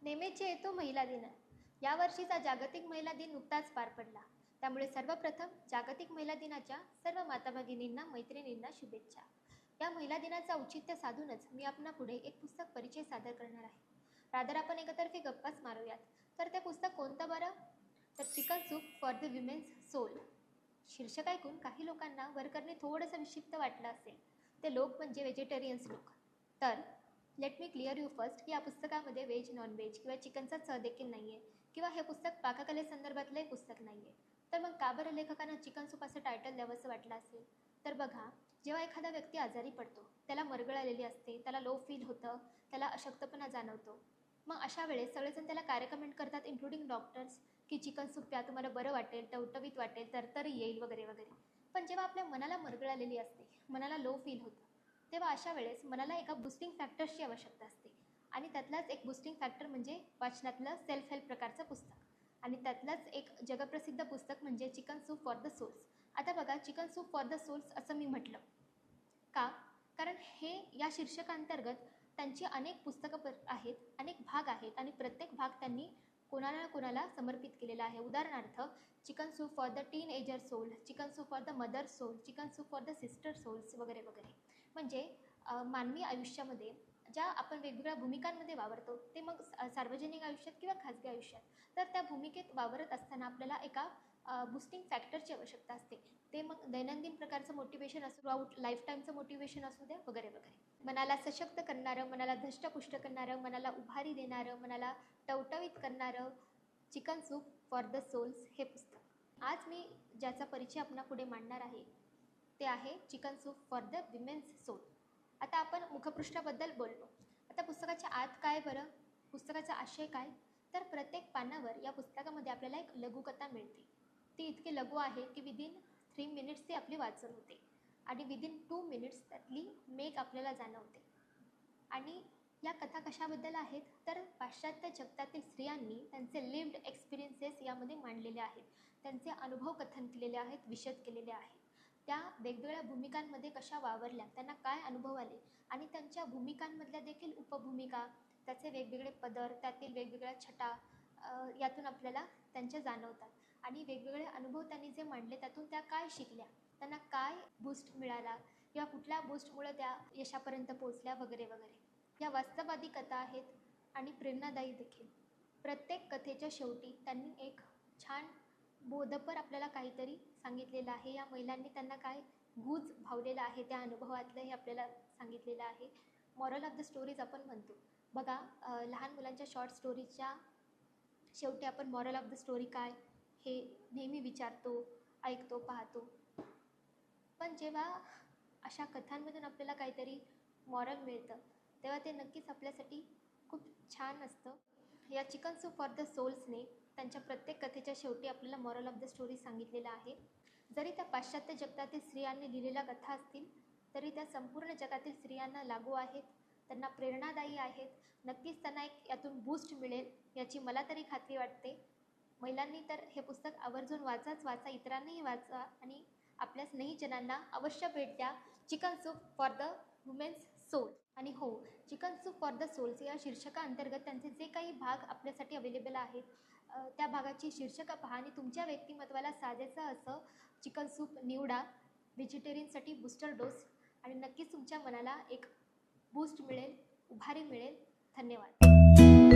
नेहमीच येतो महिला दिन. यावर्षीचा जागतिक महिला दिन नुकताच पार पडला. त्यामुळे सर्वप्रथम जागतिक महिला दिनाच्या सर्व माता भगिनींना, मैत्रिणींना शुभेच्छा. या महिला दिनाचं औचित्य साधूनच मी आपणापुढे एक पुस्तक परिचय सादर करणार आहे. रादर आपण एकतर्फी गप्पाच मारूयात. तर ते पुस्तक कोणतं बरं? तर chicken soup for the women's soul. शीर्षक ऐकून काही लोकांना वरकरणी थोडंसं विक्षिप्त वाटलं असेल. ते लोक म्हणजे व्हेजिटेरियन्स लोक. तर let me clear you first की या पुस्तकामध्ये व्हेज, नॉनव्हेज किंवा चिकनचा च देखील नाही आहे, किंवा हे पुस्तक पाककलेसंदर्भातलं एक पुस्तक नाही आहे. तर मग का बरं लेखकांना चिकन सूप असं टायटल द्यावंसं वाटलं असेल? तर बघा, जेव्हा एखादा व्यक्ती आजारी पडतो, त्याला मरगळ आलेली असते, त्याला लो फील होतं, त्याला अशक्तपणा जाणवतो. मग अशा वेळेस सगळेजण त्याला काय रेकमेंड करतात, इन्क्लुडिंग डॉक्टर्स, की चिकन सूप प्या, तुम्हाला बरं वाटेल, टवटवीत वाटेल, तर येईल वगैरे वगैरे. पण जेव्हा आपल्या मनाला मरगळ आलेली असते, मनाला लो फील होतं, तेव्हा अशा वेळेस मनाला एका बूस्टिंग फॅक्टर्सची आवश्यकता असते. आणि त्यातलाच एक बूस्टिंग फॅक्टर म्हणजे वाचनातलं सेल्फ हेल्प प्रकारचं पुस्तक. आणि त्यातलंच एक जगप्रसिद्ध पुस्तक म्हणजे chicken soup for the souls. आता बघा, chicken soup for the souls असं मी म्हटलं का? कारण हे या शीर्षकांतर्गत त्यांची अनेक पुस्तकं आहेत, अनेक भाग आहेत, आणि प्रत्येक भाग त्यांनी कोणाला कोणाला समर्पित केलेला आहे. उदाहरणार्थ, chicken soup for the teenager soul, chicken soup for the mother soul, chicken soup for the sister souls वगैरे वगैरे. म्हणजे मानवी आयुष्यामध्ये ज्या आपण वेगवेगळ्या भूमिकांमध्ये वावरतो, ते मग सार्वजनिक आयुष्यात किंवा खाजगी आयुष्यात, तर त्या भूमिकेत वावरत असताना आपल्याला एका बूस्टिंग फॅक्टरची आवश्यकता असते. ते मग दैनंदिन प्रकारचं मोटिवेशन असू, थ्रूआउट लाईफटाईमचं मोटिवेशन असू द्या, वगैरे वगैरे. मनाला सशक्त करणारं, मनाला धष्टपुष्ट करणारं, मनाला उभारी देणारं, मनाला टवटवीत करणारं chicken soup for the souls हे पुस्तक. आज मी ज्याचा परिचय आपणापुढे मांडणार आहे ते आहे chicken soup for the women's soul. आता आपण मुखपृष्ठाबद्दल बोललो. आता पुस्तकाच्या आत काय बरं? पुस्तकाचा आशय काय? तर प्रत्येक पानावर या पुस्तकामध्ये आपल्याला एक लघुकथा मिळते. ती इतकी लघु आहे की विदिन 3 मिनिट्स ती आपली वाचन होते, आणि विदिन 2 मिनिट्स त्यातली मेघ आपल्याला जाणवते. आणि या कथा कशाबद्दल आहेत? तर पाश्चात्य जगतातील स्त्रियांनी त्यांचे लिव्ड एक्सपिरियन्सेस यामध्ये मांडलेले आहेत. त्यांचे अनुभव कथन केलेले आहेत, विशद केलेले आहेत. त्या वेगवेगळ्या भूमिकांमध्ये कशा वावरल्या, त्यांना काय अनुभव आले, आणि त्यांच्या भूमिकांमधल्या देखील उपभूमिका, त्याचे वेगवेगळे पदर, त्यातील वेगवेगळ्या छटा यातून आपल्याला त्यांच्या जाणवतात. आणि वेगवेगळे अनुभव त्यांनी जे मांडले त्यातून त्या काय शिकल्या, त्यांना काय बूस्ट मिळाला, किंवा कुठल्या बूस्टमुळे त्या यशापर्यंत पोहोचल्या, वगैरे वगैरे. या वास्तववादी कथा आहेत आणि प्रेरणादायी देखील. प्रत्येक कथेच्या शेवटी त्यांनी एक छान बोधपर आपल्याला काहीतरी सांगितलेलं आहे. या महिलांनी त्यांना काय गुज भावलेलं आहे त्या अनुभवातलं हे आपल्याला सांगितलेलं आहे. मॉरल ऑफ द स्टोरीज आपण म्हणतो बघा, लहान मुलांच्या शॉर्ट स्टोरीजच्या शेवटी आपण मॉरल ऑफ द स्टोरी काय हे नेहमी विचारतो, ऐकतो, पाहतो. पण जेव्हा अशा कथांमधून आपल्याला काहीतरी मॉरल मिळतं, तेव्हा ते नक्कीच आपल्यासाठी खूप छान असतं. या चिकन सूप फॉर द सोल्सने त्यांच्या प्रत्येक कथेच्या शेवटी आपल्याला मॉरल ऑफ द स्टोरी सांगितलेला आहे. जरी त्या पाश्चात्य जगतातील स्त्रियांनी लिहिलेल्या कथा असतील, तरी त्या संपूर्ण जगातील स्त्रियांना लागू आहेत, त्यांना प्रेरणादायी आहेत. नक्कीच त्यांना एक यातून बूस्ट मिळेल याची मला तरी खात्री वाटते. महिलांनी तर हे पुस्तक आवर्जून वाचा, इतरांनाही वाचा, आणि आपल्या स्नेहीजनांना अवश्य भेट द्या. Chicken soup for the women's soul. आणि हो, chicken soup for the souls या शीर्षकाअंतर्गत त्यांचे जे काही भाग आपल्यासाठी अवेलेबल आहेत, त्या भागाची शीर्षकं पहा आणि तुमच्या व्यक्तिमत्वाला साजेसं असं चिकन सूप निवडा. व्हेजिटेरियनसाठी बूस्टर डोस, आणि नक्कीच तुमच्या मनाला एक बूस्ट मिळेल, उभारी मिळेल. धन्यवाद.